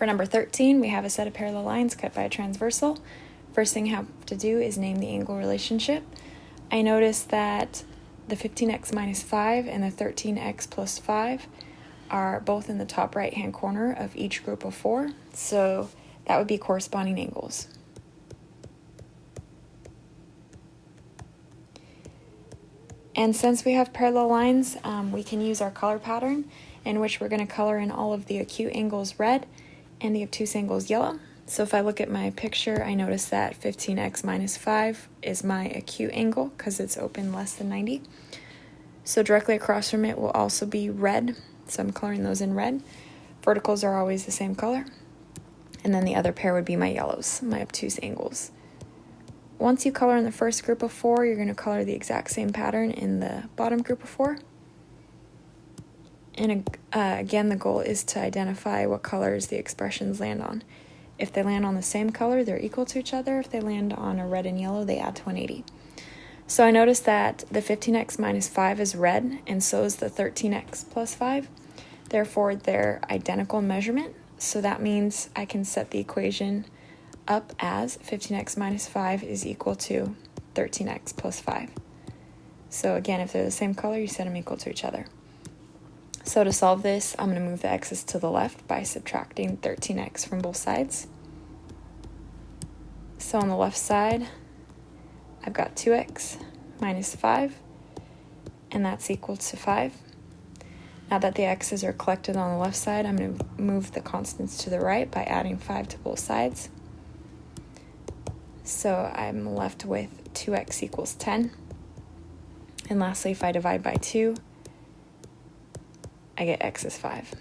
For number 13, we have a set of parallel lines cut by a transversal. First thing I have to do is name the angle relationship. I notice that the 15x minus 5 and the 13x plus 5 are both in the top right-hand corner of each group of 4, so that would be corresponding angles. And since we have parallel lines, we can use our color pattern, in which we're going to color in all of the acute angles red and the obtuse angles yellow. So if I look at my picture, I notice that 15x minus 5 is my acute angle because it's open less than 90. So directly across from it will also be red, so I'm coloring those in red. Verticals are always the same color. And then the other pair would be my yellows, my obtuse angles. Once you color in the first group of 4, you're going to color the exact same pattern in the bottom group of 4. And again, the goal is to identify what colors the expressions land on. If they land on the same color, they're equal to each other. If they land on a red and yellow, they add to 180. So I noticed that the 15x minus 5 is red, and so is the 13x plus 5. Therefore, they're identical in measurement. So that means I can set the equation up as 15x minus 5 is equal to 13x plus 5. So again, if they're the same color, you set them equal to each other. So to solve this, I'm going to move the x's to the left by subtracting 13x from both sides. So on the left side, I've got 2x minus 5, and that's equal to 5. Now that the x's are collected on the left side, I'm going to move the constants to the right by adding 5 to both sides. So I'm left with 2x equals 10. And lastly, if I divide by 2, I get x is 5.